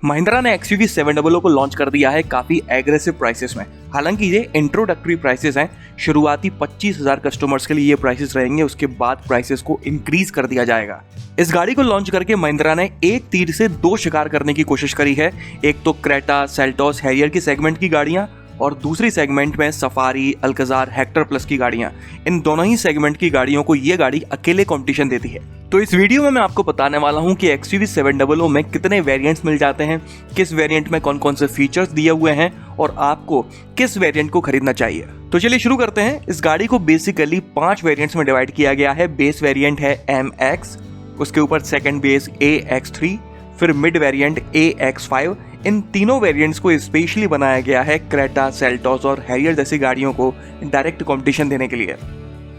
महिंद्रा ने XUV 700 को launch कर दिया है काफी एग्रेसिव प्राइसेस में। हालांकि ये इंट्रोडक्टरी प्राइसेस हैं, शुरुआती 25,000 कस्टमर्स के लिए ये प्राइसेस रहेंगे, उसके बाद प्राइसेस को इंक्रीज कर दिया जाएगा। इस गाड़ी को लॉन्च करके महिंद्रा ने एक तीर से दो शिकार करने की कोशिश करी है। एक तो क्रेटा, सेल्टोस, हैरियर की सेगमेंट की गाड़ियां और दूसरी सेगमेंट में सफारी, अल्कजार, हेक्टर प्लस की गाड़ियां। इन दोनों ही सेगमेंट की गाड़ियों को ये गाड़ी अकेले कंपटीशन देती है। तो इस वीडियो में मैं आपको बताने वाला हूं कि XUV 700 में कितने वेरिएंट्स मिल जाते हैं, किस वेरिएंट में कौन कौन से फीचर्स दिए हुए हैं और आपको किस वेरिएंट को खरीदना चाहिए। तो चलिए शुरू करते हैं। इस गाड़ी को बेसिकली 5 वेरिएंट्स में डिवाइड किया गया है। बेस वेरिएंट है MX, उसके ऊपर सेकंड बेस AX3, फिर मिड वेरिएंट AX5। इन तीनों वेरिएंट्स को स्पेशली बनाया गया है क्रेटा, सेल्टोस और हैरियर जैसी गाड़ियों को डायरेक्ट कंपटीशन देने के लिए।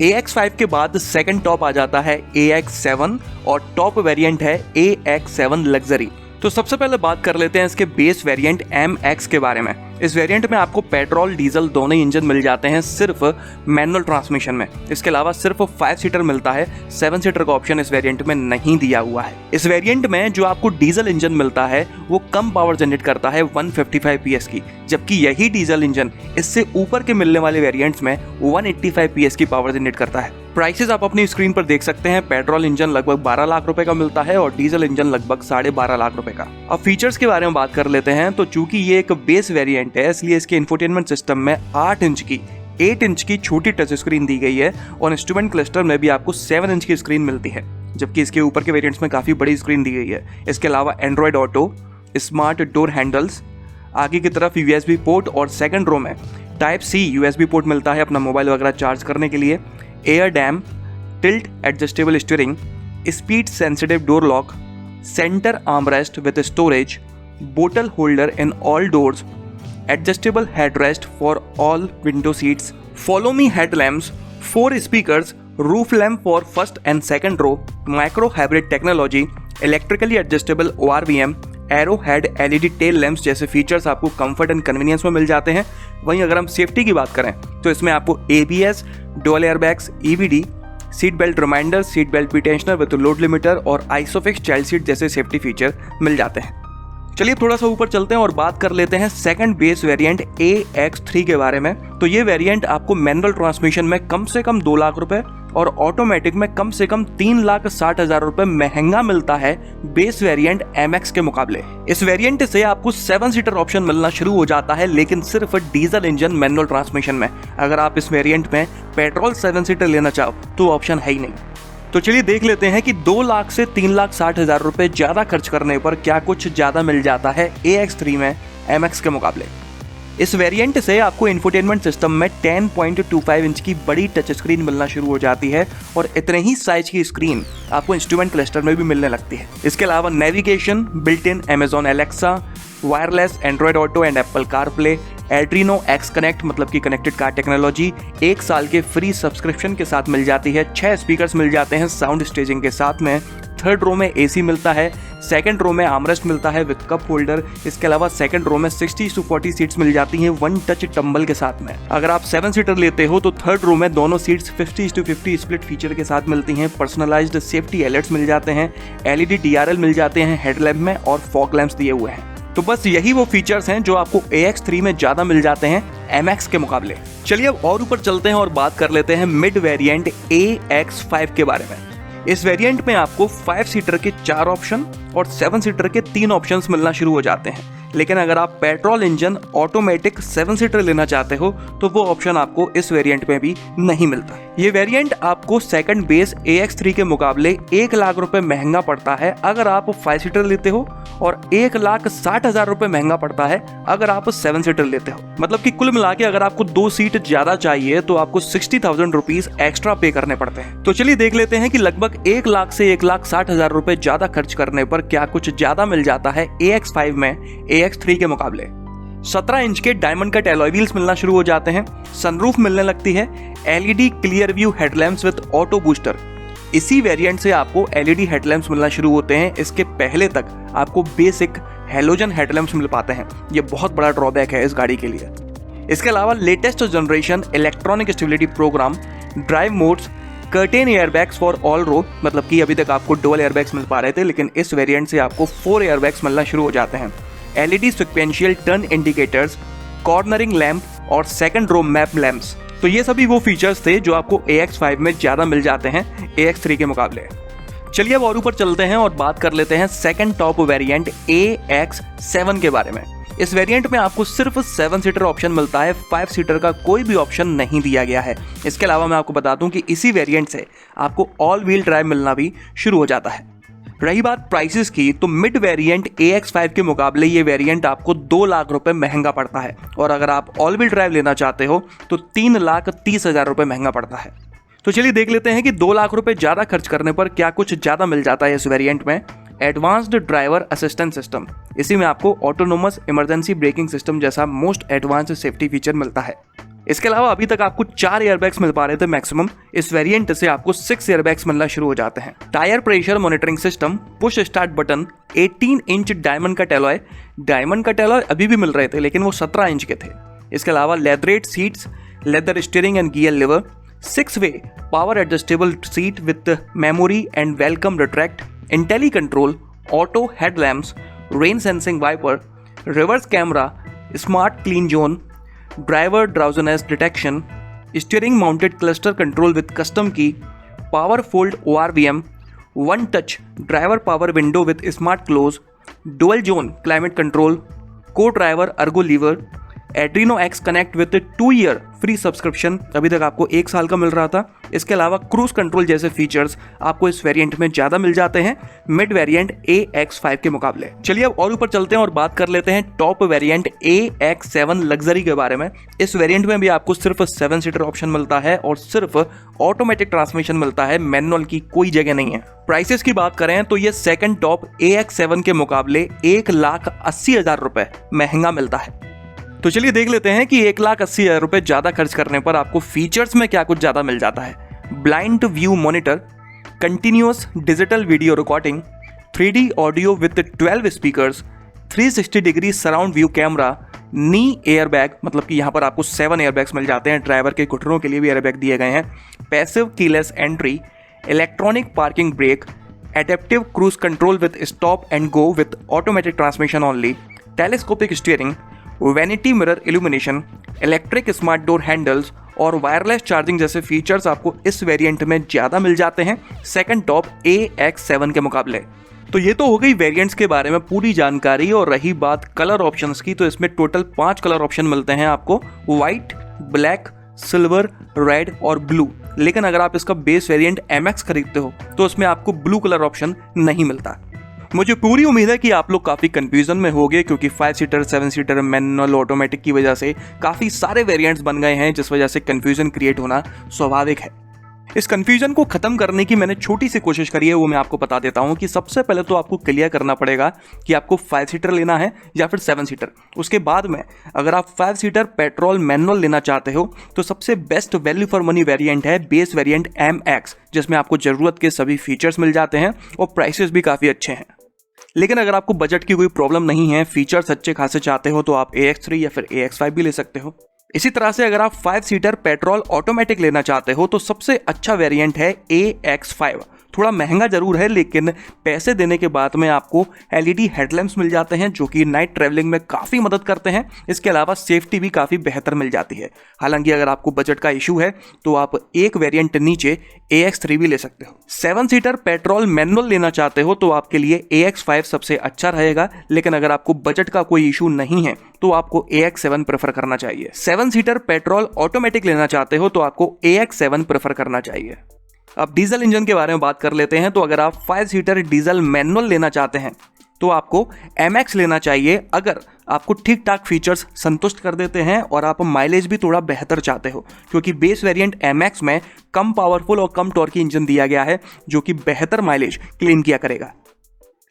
AX5 के बाद सेकंड टॉप आ जाता है AX7 और टॉप वेरिएंट है AX7 लग्जरी। तो सबसे पहले बात कर लेते हैं इसके बेस वेरिएंट MX के बारे में। इस वेरिएंट में आपको पेट्रोल डीजल दोनों ही इंजन मिल जाते हैं, सिर्फ मैनुअल ट्रांसमिशन में। इसके अलावा सिर्फ 5 सीटर मिलता है, 7 सीटर का ऑप्शन इस वेरिएंट में नहीं दिया हुआ है। इस वेरिएंट में जो आपको डीजल इंजन मिलता है वो कम पावर जनरेट करता है 155 PS की, जबकि यही डीजल इंजन इससे ऊपर के मिलने वाले वेरिएंट्स में 185 PS की पावर जनरेट करता है। प्राइसेस आप अपनी स्क्रीन पर देख सकते हैं। पेट्रोल इंजन लगभग 12 लाख रुपए का मिलता है और डीजल इंजन लगभग 12.5 लाख रुपए का। अब फीचर्स के बारे में बात कर लेते हैं। तो चूंकि ये एक बेस वेरिएंट है, इसलिए इसके इंफोटेनमेंट सिस्टम में 8 इंच की छोटी टच स्क्रीन दी गई है और इंस्ट्रूमेंट क्लस्टर में भी आपको 7 इंच की स्क्रीन मिलती है, जबकि इसके ऊपर के वेरिएंट्स में काफी बड़ी स्क्रीन दी गई है। इसके अलावा Android auto, smart door handles, आगे की तरफ USB पोर्ट और सेकंड रो में Type-C USB पोर्ट मिलता है अपना मोबाइल वगैरह चार्ज करने के लिए। Air dam, tilt adjustable steering, speed sensitive door lock, centre armrest with storage, बोतल holder in all doors, adjustable headrest for all window seats, follow me headlamps, 4 speakers, roof lamp for first and second row, micro hybrid technology, electrically adjustable ORVM, arrow head LED tail lamps जैसे features आपको comfort and convenience में मिल जाते हैं। वहीं अगर हम safety की बात करें तो इसमें आपको ABS, dual airbags, EVD, seat belt reminder, seat belt pretensioner with load limiter और आइसोफिक्स चाइल्ड सीट जैसे सेफ्टी फीचर मिल जाते हैं। चलिए थोड़ा सा ऊपर चलते हैं और बात कर लेते हैं सेकंड बेस वेरिएंट AX3 के बारे में। तो ये वेरिएंट आपको मैनुअल ट्रांसमिशन में कम से कम 2 लाख रुपए और ऑटोमेटिक में कम से कम 3,60,000 रुपए महंगा मिलता है बेस वेरिएंट MX के मुकाबले। इस वेरिएंट से आपको 7 सीटर ऑप्शन मिलना शुरू हो जाता है, लेकिन सिर्फ डीजल इंजन मैनुअल ट्रांसमिशन में। अगर आप इस वेरिएंट में पेट्रोल 7 सीटर लेना चाहो तो ऑप्शन है ही नहीं। तो चलिए देख लेते हैं कि 2 लाख से 3,60,000 रुपए ज्यादा खर्च करने पर क्या कुछ ज्यादा मिल जाता है AX3 में MX के मुकाबले। इस वेरिएंट से आपको इंफोटेनमेंट सिस्टम में 10.25 इंच की बड़ी टच स्क्रीन मिलना शुरू हो जाती है और इतने ही साइज की स्क्रीन आपको इंस्ट्रूमेंट क्लस्टर में भी मिलने लगती है। इसके अलावा navigation, built in Amazon Alexa, wireless Android auto and Apple CarPlay, Adreno X connect मतलब कि कनेक्टेड कार टेक्नोलॉजी 1 साल के फ्री सब्सक्रिप्शन के साथ मिल जाती है। 6 स्पीकर्स मिल जाते हैं साउंड स्टेजिंग के साथ में। थर्ड रो में AC मिलता है, सेकंड रो में आर्मरेस्ट मिलता है विद कप होल्डर। इसके अलावा सेकंड रो में 60-40 सीट्स मिल जाती हैं 1 टच टंबल के साथ में। अगर आप 7 सीटर लेते हो तो थर्ड रो में दोनों सीट्स 50-50 स्प्लिट फीचर के साथ मिलती हैं। पर्सनलाइज्ड सेफ्टी अलर्ट्स मिल जाते हैं, LED DRL मिल जाते हैं हेडलैम्प में और फॉग लैंप्स दिए हुए हैं। तो बस यही वो फीचर्स हैं जो आपको AX3 में ज्यादा मिल जाते हैं MX के मुकाबले। चलिए अब और ऊपर चलते हैं और बात कर लेते हैं मिड वेरिएंट AX5 के बारे में। इस वेरिएंट में आपको 5 सीटर के 4 ऑप्शन और 7 सीटर के 3 ऑप्शंस मिलना शुरू हो जाते हैं। लेकिन अगर आप पेट्रोल इंजन ऑटोमेटिक 7 सीटर लेना चाहते हो तो वो ऑप्शन आपको इस वेरिएंट में भी नहीं मिलता। ये वेरिएंट आपको सेकंड बेस AX3 के मुकाबले 1 लाख रुपए महंगा पड़ता है अगर आप 5 सीटर लेते हो और 1,60,000 रुपए महंगा पड़ता है अगर आप 7 सीटर लेते हो। मतलब कि कुल मिला के अगर आपको 2 सीट ज्यादा चाहिए तो आपको 60,000 रुपीज एक्स्ट्रा पे करने पड़ते हैं। तो चलिए देख लेते हैं कि लगभग 1 लाख से 1,60,000 रुपए ज्यादा खर्च करने पर क्या कुछ ज्यादा मिल जाता है AX5 में AX3 के मुकाबले। 17 इंच के डायमंड कट एलॉय व्हील्स मिलना शुरू हो जाते हैं, सनरूफ मिलने लगती है, LED clear view headlamps with auto booster. इसी वेरिएंट से आपको LED हेडलैम्प्स मिलना शुरू होते हैं। इसके पहले तक आपको बेसिक हैलोजन हेडलैम्प्स मिल पाते हैं। ये बहुत बड़ा ड्रॉबैक है इस गाड़ी के लिए। इसके अलावा latest generation electronic stability program, drive modes, curtain airbags for all road, मतलब कि अभी तक आपको डुअल एयरबैग्स मिल पा रहे थे, लेकिन इस वेरिएंट से आपको 4 एयरबैग्स मिलना शुरू हो जाते हैं। LED sequential turn indicators, cornering lamp और सेकंड रो मैप लैंप्स। तो ये सभी वो फीचर्स थे जो आपको AX5 में ज़्यादा मिल जाते हैं AX3 के मुकाबले। चलिए अब और ऊपर चलते हैं और बात कर लेते हैं सेकंड टॉप वेरिएंट AX7 के बारे में। इस वेरिएंट में आपको सिर्फ 7 सीटर ऑप्शन मिलता है, 5 सीटर का कोई भी ऑप्शन नहीं दिया गया है। इसके अलावा मैं आपको बता दूं कि इसी वेरिएंट से आपको ऑल व्हील ड्राइव मिलना भी शुरू हो जाता है। रही बात प्राइसेस की, तो मिड वेरिएंट AX5 के मुकाबले ये वेरिएंट आपको 2 लाख रुपए महंगा पड़ता है, और अगर आप ऑल व्हील ड्राइव लेना चाहते हो तो 3,30,000 रुपए महंगा पड़ता है। तो चलिए देख लेते हैं कि 2 लाख रुपए ज़्यादा खर्च करने पर क्या कुछ ज़्यादा मिल जाता है इस वेरिएंट में। एडवांस्ड ड्राइवर असिस्टेंट सिस्टम, इसी में आपको ऑटोनोमस इमरजेंसी ब्रेकिंग सिस्टम जैसा मोस्ट एडवांस्ड सेफ्टी फीचर मिलता है। इसके अलावा अभी तक आपको 4 एयरबैग्स मिल पा रहे थे मैक्सिमम, इस वेरिएंट से आपको 6 एयरबैग्स मिलना शुरू हो जाते हैं। Tyre pressure monitoring system, push start button, 18 inch diamond cut alloy अभी भी मिल रहे थे लेकिन वो 17 इंच के थे। इसके अलावा leatherette seats, leather steering and gear lever, 6-वे power adjustable seat with memory and welcome retract, intelli control, auto headlamps, rain sensing wiper, reverse camera, smart clean zone, driver drowsiness detection, steering mounted cluster control with custom key, power fold ORVM, 1 touch driver power window with smart close, dual zone climate control, को driver ergo lever, Adreno X connect with 2 year free subscription, अभी तक आपको 1 साल का मिल रहा था। इसके अलावा क्रूज कंट्रोल जैसे फीचर्स आपको इस वेरिएंट में ज़्यादा मिल जाते हैं मिड वेरिएंट AX5 के मुकाबले। चलिए अब और ऊपर चलते हैं और बात कर लेते हैं टॉप वेरिएंट AX7 लग्जरी के बारे में। इस वेरिएंट में भी आपको सिर्फ 7 सीटर ऑप्शन मिलता है और सिर्फ ऑटोमेटिक ट्रांसमिशन मिलता है, मैनुअल की कोई जगह नहीं है। प्राइसेस की बात करें तो ये सेकंड टॉप AX7 के मुकाबले 1,80,000 रुपए महंगा मिलता है। तो चलिए देख लेते हैं कि 1,80,000 रुपए ज़्यादा खर्च करने पर आपको फीचर्स में क्या कुछ ज़्यादा मिल जाता है। Blind view monitor, continuous digital video recording, 3D audio with 12 speakers, 360 degree surround view camera, knee airbag, मतलब कि यहाँ पर आपको 7 एयरबैग्स मिल जाते हैं, ड्राइवर के घुटनों के लिए भी एयरबैग दिए गए हैं, passive keyless entry, electronic parking brake, adaptive cruise control with stop and go with automatic transmission only, telescopic steering, vanity mirror illumination, electric smart door handles और वायरलेस चार्जिंग जैसे फीचर्स आपको इस वेरिएंट में ज़्यादा मिल जाते हैं सेकंड टॉप AX7 के मुकाबले। तो ये तो हो गई वेरिएंट्स के बारे में पूरी जानकारी। और रही बात कलर ऑप्शंस की, तो इसमें टोटल 5 कलर ऑप्शन मिलते हैं आपको, वाइट, ब्लैक, सिल्वर, रेड और ब्लू। लेकिन अगर आप इसका बेस वेरिएंट MX खरीदते हो तो उसमें आपको ब्लू कलर ऑप्शन नहीं मिलता। मुझे पूरी उम्मीद है कि आप लोग काफ़ी कंफ्यूजन में होंगे, क्योंकि 5 सीटर, 7 सीटर, मैनुअल, ऑटोमेटिक की वजह से काफ़ी सारे वेरिएंट्स बन गए हैं, जिस वजह से कंफ्यूजन क्रिएट होना स्वाभाविक है। इस कंफ्यूजन को खत्म करने की मैंने छोटी सी कोशिश करी है, वो मैं आपको बता देता हूँ कि सबसे पहले तो आपको क्लियर करना पड़ेगा कि आपको 5 सीटर लेना है या फिर 7 सीटर। उसके बाद में अगर आप 5 सीटर पेट्रोल मैनुअल लेना चाहते हो तो सबसे best value for money variant है बेस वेरिएंट MX, जिसमें आपको ज़रूरत के सभी फीचर्स मिल जाते हैं और प्राइसेस भी काफ़ी अच्छे हैं। लेकिन अगर आपको बजट की कोई प्रॉब्लम नहीं है, फीचर्स अच्छे खासे चाहते हो, तो आप AX3 या फिर AX5 भी ले सकते हो। इसी तरह से अगर आप 5 सीटर पेट्रोल ऑटोमेटिक लेना चाहते हो तो सबसे अच्छा वेरिएंट है AX5। थोड़ा महंगा जरूर है, लेकिन पैसे देने के बाद में आपको LED हेडलैम्प्स मिल जाते हैं जो कि नाइट ट्रैवलिंग में काफ़ी मदद करते हैं। इसके अलावा सेफ्टी भी काफ़ी बेहतर मिल जाती है। हालांकि अगर आपको बजट का इशू है तो आप एक वेरिएंट नीचे AX3 भी ले सकते हो। 7 सीटर पेट्रोल मैनुअल लेना चाहते हो तो आपके लिए AX5 सबसे अच्छा रहेगा, लेकिन अगर आपको बजट का कोई इशू नहीं है तो आपको AX7 प्रेफर करना चाहिए। 7 सीटर पेट्रोल ऑटोमेटिक लेना चाहते हो तो आपको AX7 प्रेफर करना चाहिए। अब डीजल इंजन के बारे में बात कर लेते हैं। तो अगर आप 5 सीटर डीजल मैनुअल लेना चाहते हैं तो आपको MX लेना चाहिए, अगर आपको ठीक ठाक फीचर्स संतुष्ट कर देते हैं और आप माइलेज भी थोड़ा बेहतर चाहते हो, क्योंकि बेस वेरिएंट MX में कम पावरफुल और कम टॉर्की इंजन दिया गया है जो कि बेहतर माइलेज क्लेम किया करेगा।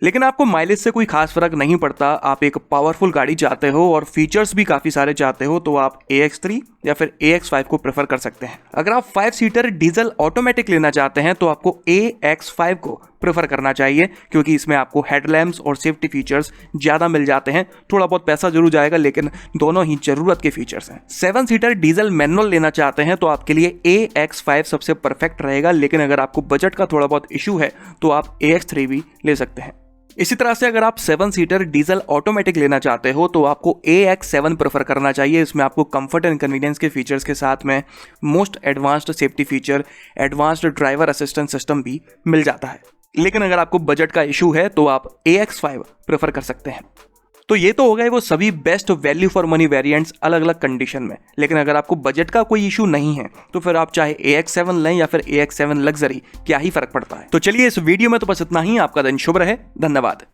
लेकिन आपको माइलेज से कोई खास फर्क नहीं पड़ता, आप एक पावरफुल गाड़ी चाहते हो और फीचर्स भी काफ़ी सारे चाहते हो तो आप AX3 या फिर AX5 को प्रेफर कर सकते हैं। अगर आप 5 सीटर डीजल ऑटोमेटिक लेना चाहते हैं तो आपको AX5 को प्रेफर करना चाहिए, क्योंकि इसमें आपको हेडलैम्प्स और सेफ्टी फीचर्स ज़्यादा मिल जाते हैं। थोड़ा बहुत पैसा जरूर जाएगा, लेकिन दोनों ही ज़रूरत के फीचर्स हैं। 7 सीटर डीजल मैनुअल लेना चाहते हैं तो आपके लिए AX5 सबसे परफेक्ट रहेगा, लेकिन अगर आपको बजट का थोड़ा बहुत इशू है तो आप AX3 भी ले सकते हैं। इसी तरह से अगर आप 7 सीटर डीजल ऑटोमेटिक लेना चाहते हो तो आपको AX7 प्रेफर करना चाहिए। इसमें आपको कंफर्ट एंड कन्वीनियंस के फीचर्स के साथ में most advanced safety feature, advanced driver assistant system भी मिल जाता है। लेकिन अगर आपको बजट का इशू है तो आप AX5 प्रेफर कर सकते हैं। तो ये तो हो गए वो सभी best value for money variants अलग अलग कंडीशन में। लेकिन अगर आपको बजट का कोई इशू नहीं है तो फिर आप चाहे AX7 लें या फिर AX7 लग्जरी, क्या ही फर्क पड़ता है। तो चलिए इस वीडियो में तो बस इतना ही। आपका दिन शुभ रहे। धन्यवाद।